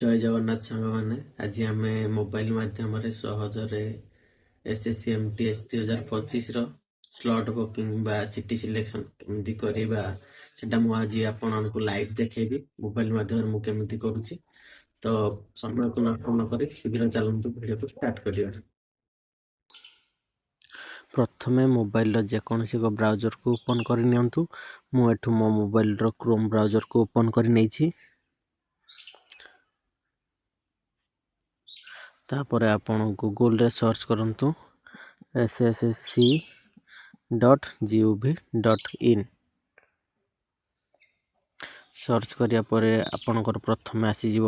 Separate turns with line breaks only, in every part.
ଜୟ ଜଗନ୍ନାଥ ସାଙ୍ଗମାନେ। ଆଜି ଆମେ ମୋବାଇଲ ମାଧ୍ୟମରେ ସହଜରେ SSC MTS 2025ର ସ୍ଲଟ୍ ବୁକିଂ ବା ସିଟି ସିଲେକ୍ସନ୍ କେମିତି କରିବା ସେଟା ମୁଁ ଆଜି ଆପଣଙ୍କୁ ଲାଇଭ୍ ଦେଖେଇବି। ମୋବାଇଲ ମାଧ୍ୟମରେ ମୁଁ କେମିତି କରୁଛି। ତ ସମୟକୁ ନଷ୍ଟ ନକରି ଶୀଘ୍ର ଚାଲନ୍ତୁ ଭିଡ଼ିଓକୁ ଷ୍ଟାର୍ଟ କରିବା। ପ୍ରଥମେ ମୋବାଇଲର ଯେକୌଣସି ଏକ ବ୍ରାଉଜରକୁ ଓପନ୍ କରି ନିଅନ୍ତୁ। ମୁଁ ଏଠୁ ମୋ ମୋବାଇଲର କ୍ରୋମ୍ ବ୍ରାଉଜରକୁ ଓପନ୍ କରି ନେଇଛି। ତାପରେ ଆପଣ ଗୁଗଲରେ ସର୍ଚ୍ଚ କରନ୍ତୁ ssc.gov.in। ସର୍ଚ୍ଚ କରିବା ପରେ ଆପଣଙ୍କର ପ୍ରଥମେ ଆସିଯିବ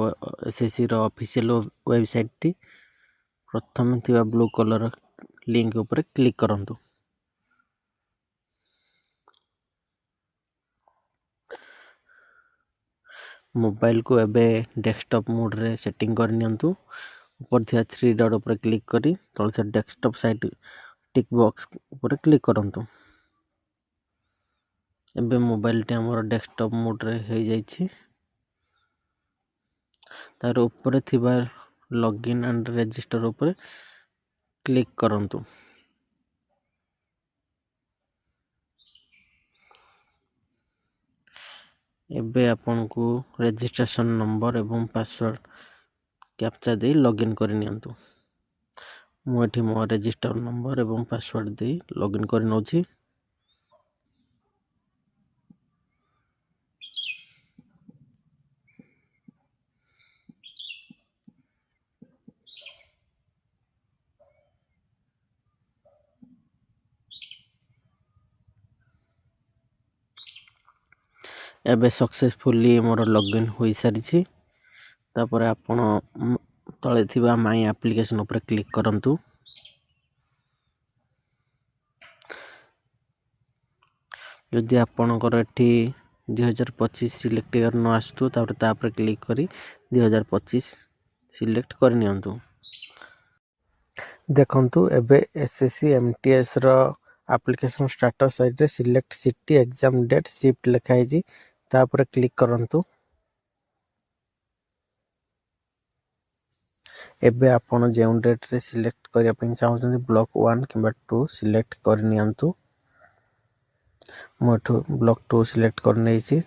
SSCର ଅଫିସିଆଲ ୱେବସାଇଟ୍ଟି। ପ୍ରଥମେ ଥିବା ବ୍ଲୁ କଲର ଲିଙ୍କ ଉପରେ କ୍ଲିକ୍ କରନ୍ତୁ। ମୋବାଇଲକୁ ଏବେ ଡେସ୍କଟପ୍ ମୋଡରେ ସେଟିଂ କରି ନିଅନ୍ତୁ। ଉପରେ ଥିବା 3 ଡଟ୍ ଉପରେ କ୍ଲିକ୍ କରି ତଳେ ଥିବା ଡେସ୍କଟପ୍ ସାଇଟ୍ ଟିକ୍ ବକ୍ସ ଉପରେ କ୍ଲିକ୍ କରନ୍ତୁ। ଏବେ ମୋବାଇଲଟି ଆମର ଡେସ୍କଟପ୍ ମୋଡରେ ହେଇଯାଇଛି। ତାର ଉପରେ ଥିବା ଲଗ୍ଇନ୍ ଆଣ୍ଡ ରେଜିଷ୍ଟର ଉପରେ କ୍ଲିକ୍ କରନ୍ତୁ। ଏବେ ଆପଣଙ୍କୁ ରେଜିଷ୍ଟ୍ରେସନ ନମ୍ବର ଏବଂ ପାସୱାର୍ଡ କ୍ୟାପଚା ଦେଇ ଲଗ୍ଇନ୍ କରି ନିଅନ୍ତୁ। ମୁଁ ଏଠି ମୋ ରେଜିଷ୍ଟର ନମ୍ବର ଏବଂ ପାସୱାର୍ଡ ଦେଇ ଲଗ୍ଇନ୍ କରି ନେଉଛି। ଏବେ ସକ୍ସେସଫୁଲି ମୋର ଲଗ୍ଇନ୍ ହୋଇସାରିଛି। ତାପରେ ଆପଣ ତଳେ ଥିବା ମାଇ ଆପ୍ଲିକେସନ୍ ଉପରେ କ୍ଲିକ୍ କରନ୍ତୁ। ଯଦି ଆପଣଙ୍କର ଏଠି 2025 ସିଲେକ୍ଟ ନ ଆସୁଥିବ ତାପରେ ତାପରେ କ୍ଲିକ୍ କରି 2025 ସିଲେକ୍ଟ କରିନିଅନ୍ତୁ। ଦେଖନ୍ତୁ ଏବେ SSC MTSର ଆପ୍ଲିକେସନ୍ ଷ୍ଟାଟସ୍ ସାଇଡ଼ରେ select city exam date shift ଲେଖା ହେଇଛି। ତାପରେ କ୍ଲିକ୍ କରନ୍ତୁ। ଏବେ ଆପଣ ଯେଉଁ ଡେଟ୍ରେ ସିଲେକ୍ଟ କରିବା ପାଇଁ ଚାହୁଁଛନ୍ତି ବ୍ଲକ୍ 1 କିମ୍ବା 2 ସିଲେକ୍ଟ କରିନିଅନ୍ତୁ। ମୁଁ ଏଠୁ ବ୍ଲକ୍ 2 ସିଲେକ୍ଟ କରିନେଇଛି।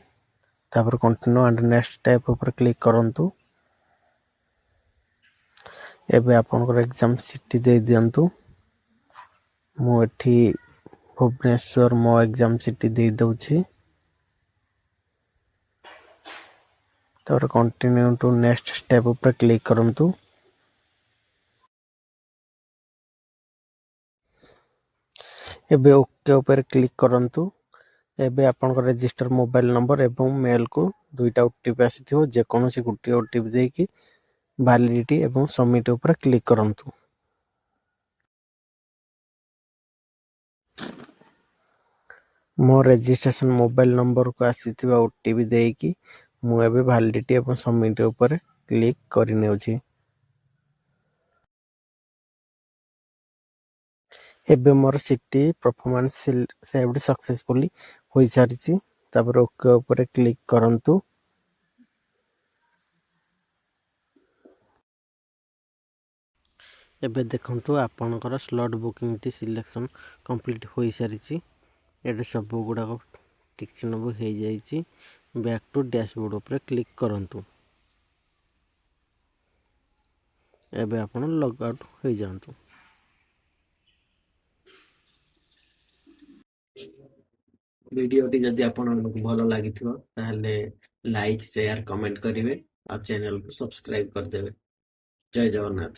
ତାପରେ କଣ୍ଟିନ୍ୟୁ ଆଣ୍ଡ ନେକ୍ସଟ ଟାଇପ୍ ଉପରେ କ୍ଲିକ୍ କରନ୍ତୁ। ଏବେ ଆପଣଙ୍କର ଏକ୍ଜାମ୍ ସିଟି ଦେଇ ଦିଅନ୍ତୁ। ମୁଁ ଏଠି ଭୁବନେଶ୍ୱର ମୋ ଏକ୍ଜାମ୍ ସିଟି ଦେଇ ଦେଉଛି। ତାପରେ କଣ୍ଟିନ୍ୟୁ ଟୁ ନେକ୍ସଟ ଷ୍ଟେପ୍ ଉପରେ କ୍ଲିକ୍ କରନ୍ତୁ। ଏବେ ଓକେ ଉପରେ କ୍ଲିକ୍ କରନ୍ତୁ। ଏବେ ଆପଣଙ୍କ ରେଜିଷ୍ଟର ମୋବାଇଲ ନମ୍ବର ଏବଂ ମେଲକୁ 2ଟା OTP ଆସିଥିବ। ଯେକୌଣସି ଗୋଟିଏ OTP ଦେଇକି ଭ୍ୟାଲିଡିଟି ଏବଂ ସବମିଟ୍ ଉପରେ କ୍ଲିକ୍ କରନ୍ତୁ। ମୋ ରେଜିଷ୍ଟ୍ରେସନ ମୋବାଇଲ ନମ୍ବରକୁ ଆସିଥିବା OTP ଦେଇକି ମୁଁ ଏବେ ଭ୍ୟାଲିଡିଟି ଏବଂ ସବମିଟ୍ ଉପରେ କ୍ଲିକ୍ କରିନେଉଛି। ଏବେ ମୋର ସିଟି ପରଫର୍ମାନ୍ସ ସେଭ୍ଡ ସକ୍ସେସଫୁଲି ହୋଇସାରିଛି। ତାପରେ ଓକେ ଉପରେ କ୍ଲିକ୍ କରନ୍ତୁ। ଏବେ ଦେଖନ୍ତୁ ଆପଣଙ୍କର ସ୍ଲଟ୍ ବୁକିଂଟି ସିଲେକ୍ସନ୍ କମ୍ପ୍ଲିଟ୍ ହୋଇସାରିଛି। ଏଠି ସବୁ ଗୁଡ଼ାକ ଠିକ୍ ଚିହ୍ନ ହେଇଯାଇଛି। ବ୍ୟାକ୍ ଟୁ ଡ୍ୟାସବୋର୍ଡ ଉପରେ କ୍ଲିକ୍ କରନ୍ତୁ। ଏବେ ଆପଣ ଲଗ୍ ଆଉଟ୍ ହୋଇଯାଆନ୍ତୁ। ଭିଡ଼ିଓଟି ଯଦି ଆପଣଙ୍କୁ ଭଲ ଲାଗିଥିବ ତାହେଲେ ଲାଇକ୍, ସେୟାର, କମେଣ୍ଟ କରିବେ ଆଉ ଚ୍ୟାନେଲକୁ ସବସ୍କ୍ରାଇବ କରିଦେବେ। ଜୟ ଜଗନ୍ନାଥ।